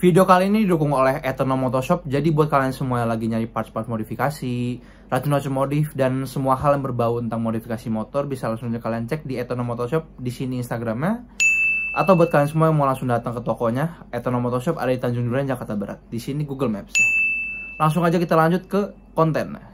Video kali ini didukung oleh Eternal Motoshop. Jadi buat kalian semua yang lagi nyari parts-parts modifikasi, racun-racun modif, dan semua hal yang berbau tentang modifikasi motor, bisa langsung aja kalian cek di Eternal Motoshop. Di sini Instagramnya. Atau buat kalian semua yang mau langsung datang ke tokonya, Eternal Motoshop ada di Tanjung Duren, Jakarta Barat. Di sini Google Maps. Langsung aja kita lanjut ke konten.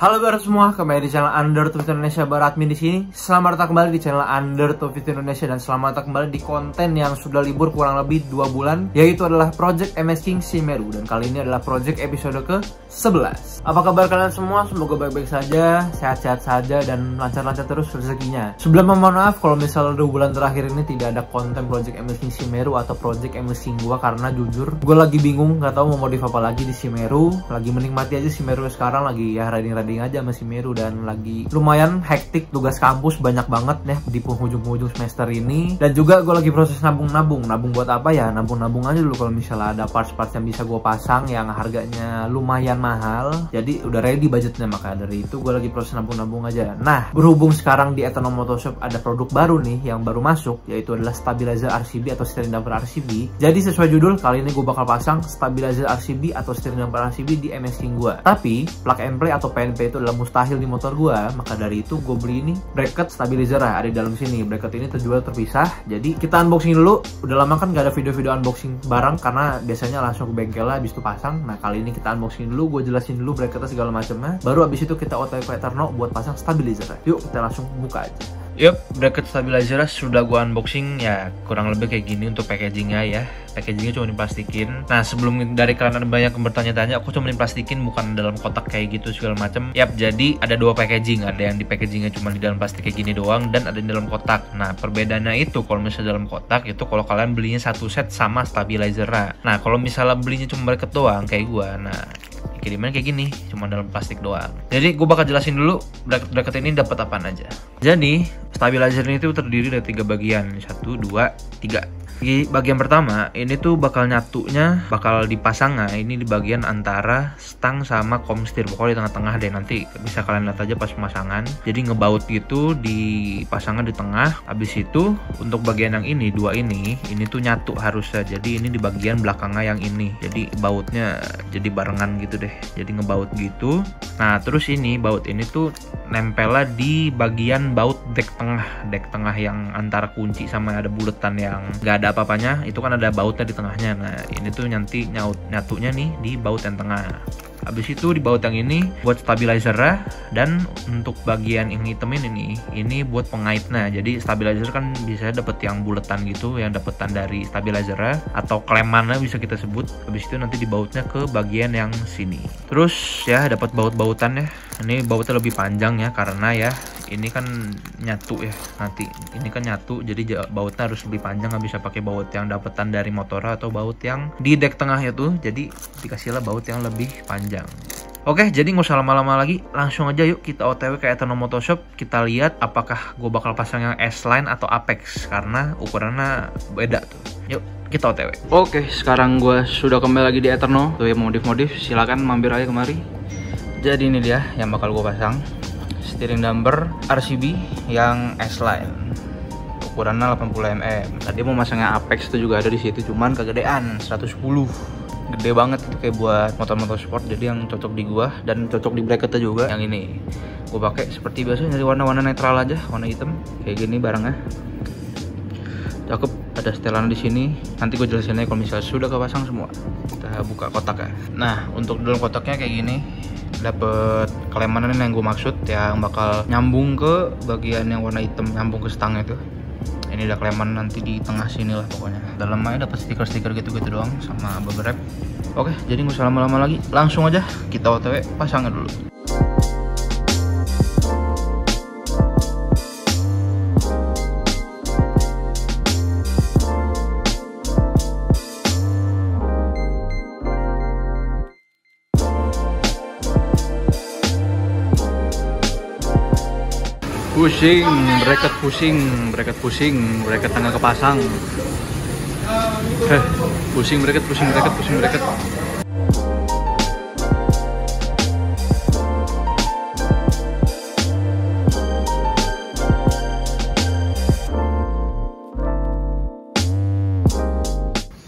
Halo barat semua, kembali di channel Under Top Indonesia. Baratmin di sini. Selamat datang kembali di channel Under Top Indonesia dan selamat datang kembali di konten yang sudah libur kurang lebih 2 bulan, yaitu adalah Project MS King Shimeru, dan kali ini adalah project episode ke-11. Apa kabar kalian semua? Semoga baik-baik saja, sehat-sehat saja, dan lancar-lancar terus rezekinya. Sebelum mohon maaf kalau misalnya 2 bulan terakhir ini tidak ada konten Project MS King Shimeru atau Project MS King gua, karena jujur gue lagi bingung, nggak tahu mau modif apa lagi di Shimeru. Lagi menikmati aja Shimeru sekarang, lagi ya riding aja masih Shimeru, dan lagi lumayan hektik, tugas kampus banyak banget ya di penghujung semester ini. Dan juga gue lagi proses nabung buat apa ya, nabung aja dulu kalau misalnya ada parts-parts yang bisa gue pasang yang harganya lumayan mahal, jadi udah ready budgetnya. Maka dari itu gue lagi proses nabung aja. Nah, berhubung sekarang di Eternal Motoshop ada produk baru nih yang baru masuk, yaitu adalah stabilizer RCB atau steering damper RCB. Jadi sesuai judul, kali ini gue bakal pasang stabilizer RCB atau steering damper RCB di MS King gue. Tapi plug and play atau PNP itu adalah mustahil di motor gua. Maka dari itu gue beli ini bracket stabilizer ada di dalam sini. Bracket ini terjual terpisah. Jadi kita unboxing dulu. Udah lama kan gak ada video-video unboxing barang, karena biasanya langsung ke bengkel lah habis itu pasang. Nah, kali ini kita unboxing dulu, gue jelasin dulu bracketnya segala macamnya. Baru habis itu kita OTW ke Eternal buat pasang stabilizer. Yuk kita langsung buka aja. Yup, bracket stabilizer sudah gua unboxing, ya kurang lebih kayak gini untuk packagingnya ya. Packagingnya cuma diplastikin. Nah, sebelum dari kalian ada banyak yang bertanya-tanya, aku cuma diplastikin, bukan dalam kotak kayak gitu segala macam. Yap, jadi ada 2 packaging, ada yang di packagingnya cuma di dalam plastik kayak gini doang, dan ada di dalam kotak. Nah, perbedaannya itu kalau misalnya dalam kotak itu kalau kalian belinya satu set sama stabilizer. Nah, kalau misalnya belinya cuma bracket doang kayak gua, nah kiriman kayak gini, cuma dalam plastik doang. Jadi gue bakal jelasin dulu bracket ini dapat apaan aja. Jadi stabilizer ini tuh terdiri dari 3 bagian, 1, 2, 3. Di bagian pertama ini tuh bakal nyatunya, bakal dipasang, nah ini di bagian antara stang sama komstir, pokoknya di tengah-tengah deh, nanti bisa kalian lihat aja pas pemasangan. Jadi ngebaut gitu, dipasangnya di tengah. Habis itu untuk bagian yang ini, 2 ini tuh nyatu harusnya. Jadi ini di bagian belakangnya yang ini, jadi bautnya jadi barengan gitu deh, jadi ngebaut gitu. Nah terus ini baut ini tuh nempelnya di bagian baut dek tengah yang antara kunci sama ada buletan yang nggak ada apa-apanya, itu kan ada bautnya di tengahnya. Nah ini tuh nanti nyatunya nih di baut yang tengah. Habis itu di baut yang ini buat stabilizer, dan untuk bagian yang hitamin ini buat pengaitnya. Jadi stabilizer kan bisa dapet yang buletan gitu, yang dapetan dari stabilizer atau klemannya bisa kita sebut. Habis itu nanti dibautnya ke bagian yang sini. Terus ya dapat baut-bautan ya. Ini bautnya lebih panjang ya, karena ya ini kan nyatu ya, nanti ini kan nyatu, jadi bautnya harus lebih panjang, nggak bisa pakai baut yang dapetan dari motor atau baut yang di dek tengahnya tuh, jadi dikasihlah baut yang lebih panjang. Oke, jadi nggak usah lama-lama lagi, langsung aja yuk kita OTW ke Eternal Motoshop. Kita lihat apakah gue bakal pasang yang S-Line atau Apex, karena ukurannya beda tuh. Yuk kita OTW. Oke, sekarang gue sudah kembali lagi di Eternal. Tuh ya, modif-modif, silakan mampir aja kemari. Jadi ini dia yang bakal gue pasang, steering damper RCB yang S-Line, ukurannya 80 mm. Tadi mau masangnya Apex itu juga ada di situ, cuman kegedean 110, gede banget itu, kayak buat motor-motor sport. Jadi yang cocok di gua dan cocok di bracketnya juga yang ini. Gue pakai seperti biasa, dari warna-warna netral aja, warna hitam kayak gini barangnya. Cakep, ada setelan di sini. Nanti gue jelasinnya kalau misalnya sudah kepasang semua. Kita buka kotaknya. Nah, untuk dalam kotaknya kayak gini, dapet kelemanan yang gue maksud, yang bakal nyambung ke bagian yang warna hitam, nyambung ke stangnya itu. Ini udah keleman nanti di tengah sini lah pokoknya. Dalamnya dapat stiker-stiker gitu-gitu doang sama beberapa. Oke, jadi nggak usah lama-lama lagi, langsung aja kita OTW pasangnya dulu. Pusing, bracket tengah kepasang. Pusing bracket.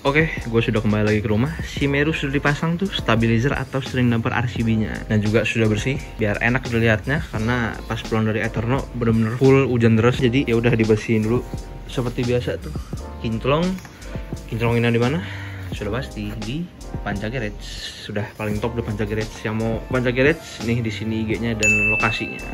Oke, gue sudah kembali lagi ke rumah. Si Meru sudah dipasang tuh stabilizer atau string damper RCB-nya, dan juga sudah bersih biar enak dilihatnya. Karena pas pulang dari Eterno bener-bener full hujan deras, jadi ya udah dibersihin dulu seperti biasa tuh. Kinclonginnya di mana? Sudah pasti di Panca Garage. Sudah paling top di Panca Garage. Yang mau Panca Garage nih di sini IG-nya dan lokasinya.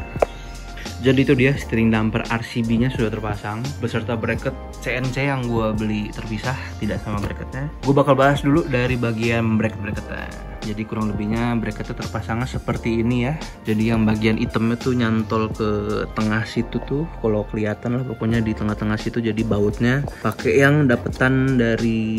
Jadi itu dia string damper RCB-nya sudah terpasang beserta bracket CNC yang gue beli terpisah, tidak sama bracketnya. Gue bakal bahas dulu dari bagian bracket-bracketnya. Jadi kurang lebihnya bracketnya terpasangnya seperti ini ya. Jadi yang bagian hitamnya tuh nyantol ke tengah situ tuh, kalau kelihatan lah pokoknya di tengah-tengah situ. Jadi bautnya pakai yang dapetan dari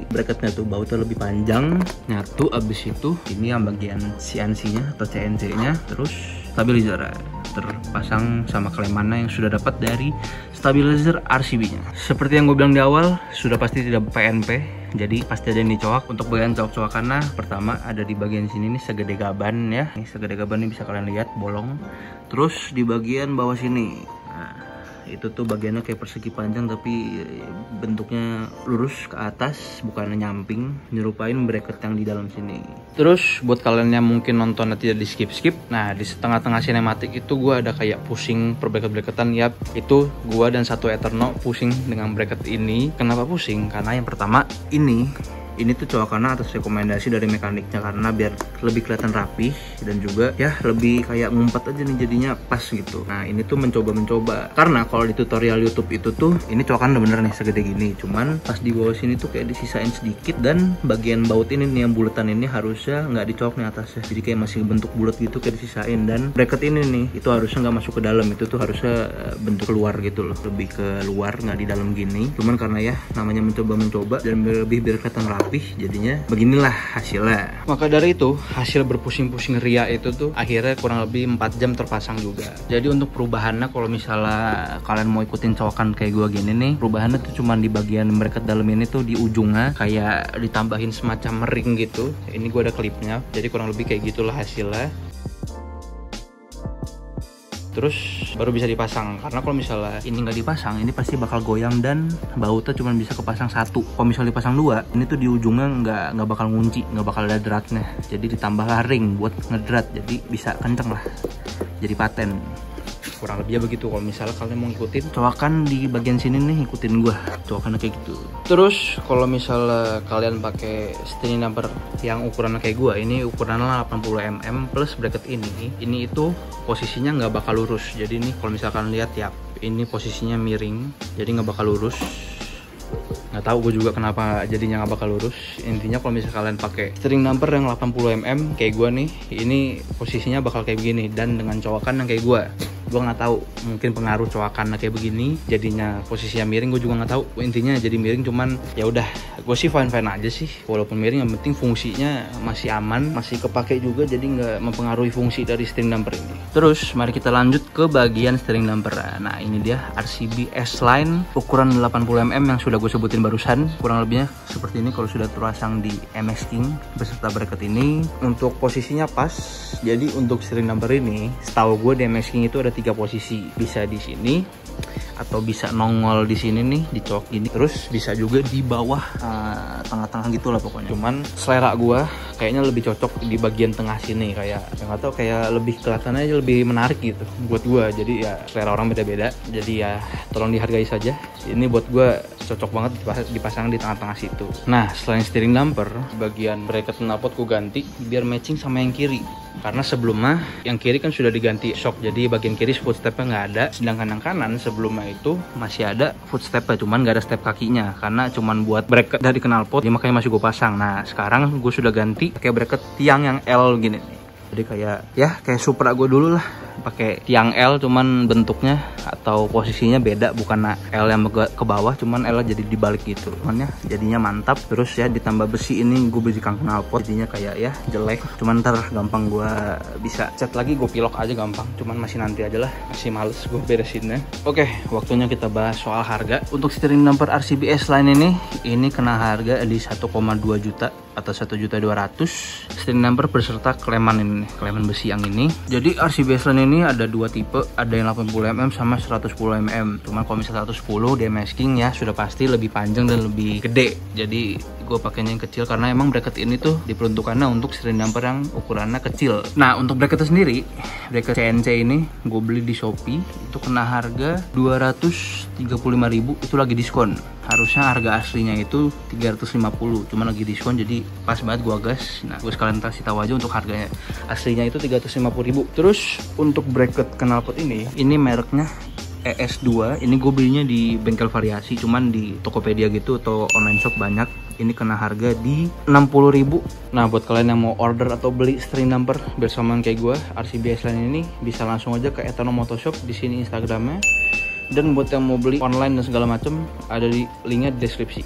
bracketnya tuh, bautnya lebih panjang nyatu. Abis itu ini yang bagian CNC-nya atau CNC-nya, terus stabilizer terpasang sama klemannya yang sudah dapat dari stabilizer RCB-nya. Seperti yang gue bilang di awal, sudah pasti tidak PNP, jadi pasti ada yang dicoak. Untuk bagian coak-coakannya, pertama ada di bagian sini nih, segede gaban ya. Ini segede gaban ini bisa kalian lihat bolong. Terus di bagian bawah sini, nah itu tuh bagiannya kayak persegi panjang tapi bentuknya lurus ke atas, bukan nyamping, nyerupain bracket yang di dalam sini. Terus buat kalian yang mungkin nontonnya tidak di skip-skip, nah di tengah-tengah sinematik itu gue ada kayak pusing per bracket-bracketan. Yap, itu gue dan satu Eterno pusing dengan bracket ini. Kenapa pusing? Karena yang pertama ini tuh coakannya atas rekomendasi dari mekaniknya, karena biar lebih kelihatan rapih dan juga ya lebih kayak ngumpet aja nih, jadinya pas gitu. Nah ini tuh mencoba-mencoba, karena kalau di tutorial YouTube itu tuh ini coakan bener nih segede gini, cuman pas di bawah sini tuh kayak disisain sedikit, dan bagian baut ini nih yang buletan ini harusnya nggak dicoak nih atasnya, jadi kayak masih bentuk bulat gitu kayak disisain. Dan bracket ini nih itu harusnya nggak masuk ke dalam, itu tuh harusnya bentuk keluar gitu loh, lebih ke luar nggak di dalam gini. Cuman karena ya namanya mencoba-mencoba dan lebih biar kelihatan rapi, jadinya beginilah hasilnya. Maka dari itu hasil berpusing-pusing ria itu tuh akhirnya kurang lebih 4 jam terpasang juga. Jadi untuk perubahannya, kalau misalnya kalian mau ikutin coakan kayak gua gini nih, perubahannya tuh cuman di bagian bracket dalam ini tuh, di ujungnya kayak ditambahin semacam ring gitu. Ini gua ada klipnya, jadi kurang lebih kayak gitulah hasilnya. Terus baru bisa dipasang, karena kalau misalnya ini nggak dipasang, ini pasti bakal goyang dan bautnya cuma bisa kepasang satu. Kalau misalnya dipasang dua, ini tuh di ujungnya nggak bakal ngunci, nggak bakal ada dratnya. Jadi ditambahlah ring buat ngedrat, jadi bisa kenceng lah, jadi paten. Kurang lebihnya begitu. Kalau misalnya kalian mau ngikutin coakan di bagian sini nih, ikutin gua coakannya kayak gitu. Terus kalau misalnya kalian pakai string damper yang ukurannya kayak gua, ini ukurannya 80 mm plus bracket ini itu posisinya nggak bakal lurus. Jadi nih kalau misalkan lihat ya, ini posisinya miring, jadi nggak bakal lurus. Nggak tahu gue juga kenapa jadinya nggak bakal lurus. Intinya kalau misalnya kalian pakai string damper yang 80 mm kayak gue nih, ini posisinya bakal kayak begini. Dan dengan coakan yang kayak gue nggak tahu, mungkin pengaruh coakannya kayak begini jadinya posisinya miring, gue juga nggak tahu. Intinya jadi miring, cuman ya udah, gue sih fine aja sih walaupun miring. Yang penting fungsinya masih aman, masih kepake juga, jadi nggak mempengaruhi fungsi dari string damper ini. Terus mari kita lanjut ke bagian string damper. Nah ini dia RCB S-Line ukuran 80 mm yang sudah gue sebutin barusan. Kurang lebihnya seperti ini kalau sudah terpasang di MX King beserta bracket ini. Untuk posisinya pas, jadi untuk string damper ini setahu gue di MX King itu ada 3 posisi. Bisa di sini, atau bisa nongol di sini nih, dicok gini, terus bisa juga di bawah tengah-tengah gitu lah pokoknya. Cuman selera gua kayaknya lebih cocok di bagian tengah sini, kayak nggak tahu, kayak lebih kelihatannya aja lebih menarik gitu buat gua. Jadi ya selera orang beda-beda, jadi ya tolong dihargai saja. Ini buat gua cocok banget dipasang di tengah-tengah situ. Nah selain steering damper, bagian bracket knalpot gua ganti biar matching sama yang kiri, karena sebelumnya yang kiri kan sudah diganti shock, jadi bagian kiri footstepnya nggak ada, sedangkan yang kanan sebelumnya itu masih ada footstepnya, cuman nggak ada step kakinya karena cuman buat bracket dari knalpot, jadi makanya masih gue pasang. Nah sekarang gue sudah ganti pakai bracket tiang yang L gini nih, jadi kayak Supra gue dulu lah, pakai tiang L, cuman bentuknya atau posisinya beda, bukan L yang ke bawah, cuman L jadi dibalik gitu. Cuman ya jadinya mantap. Terus ya ditambah besi ini, gue beli knalpot, jadinya kayak ya jelek, cuman ntar gampang gue bisa cat lagi, gue pilok aja gampang, cuman masih nanti aja lah, masih males gue beresinnya. Oke, waktunya kita bahas soal harga. Untuk steering damper RCB S-Line ini kena harga di 1,2 juta atau 1.200.000. Steering damper beserta kleman ini, kleman besi yang ini. Jadi RCB S-Line ini ada dua tipe, ada yang 80 mm sama 110 mm. Cuma kalau misalnya 110 dia masking ya sudah pasti lebih panjang dan lebih gede. Jadi gue pakainya yang kecil karena emang bracket ini tuh diperuntukannya untuk screen damper yang ukurannya kecil. Nah untuk bracketnya sendiri, bracket CNC ini gue beli di Shopee itu kena harga 235.000, itu lagi diskon. Harusnya harga aslinya itu 350, cuma lagi diskon jadi pas banget gua gas. Nah, gue sekalian kasih tahu aja untuk harganya. Aslinya itu 350.000. Terus untuk bracket knalpot ini mereknya ES2. Ini gue belinya di bengkel variasi, cuman di Tokopedia gitu atau online shop banyak. Ini kena harga di 60.000. Nah, buat kalian yang mau order atau beli string damper biar samaan kayak gue, RCB S-Line ini bisa langsung aja ke Etono Motoshop, di sini Instagramnya. Dan buat yang mau beli online dan segala macem, ada di linknya di deskripsi,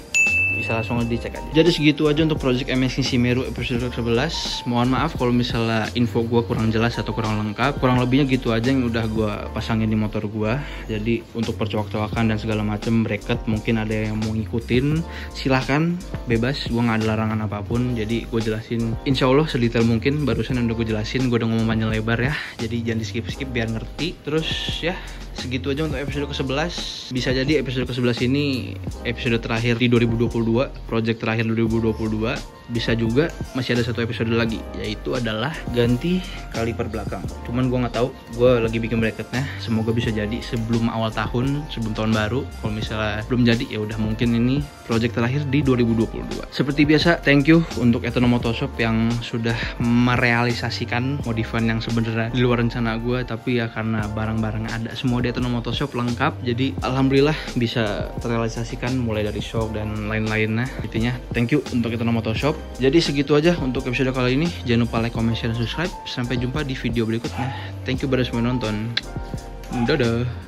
bisa langsung dicek aja. Jadi segitu aja untuk project MSC Simeru episode 11. Mohon maaf kalau misalnya info gue kurang jelas atau kurang lengkap. Kurang lebihnya gitu aja yang udah gue pasangin di motor gue. Jadi untuk percowok-cowokan dan segala macem bracket, mungkin ada yang mau ngikutin, silahkan, bebas. Gue gak ada larangan apapun. Jadi gue jelasin insya Allah sedetail mungkin. Barusan udah gue jelasin, gue udah ngomong panjang lebar ya. Jadi jangan di skip-skip biar ngerti. Terus ya segitu aja untuk episode ke-11. Bisa jadi episode ke-11 ini episode terakhir di 2022, project terakhir 2022. Bisa juga masih ada satu episode lagi, yaitu adalah ganti kaliper belakang. Cuman gue nggak tahu, gue lagi bikin bracketnya. Semoga bisa jadi sebelum awal tahun, sebelum tahun baru. Kalau misalnya belum jadi, ya udah mungkin ini project terakhir di 2022. Seperti biasa, thank you untuk Etono Motoshop yang sudah merealisasikan modifan yang sebenarnya di luar rencana gue, tapi ya karena barang-barang ada semua di Etono Motoshop lengkap, jadi alhamdulillah bisa terrealisasikan mulai dari shock dan lain-lainnya. Intinya thank you untuk Etono Motoshop. Jadi segitu aja untuk episode kali ini. Jangan lupa like, comment, share, dan subscribe. Sampai jumpa di video berikutnya. Thank you buat semua nonton. Dadah.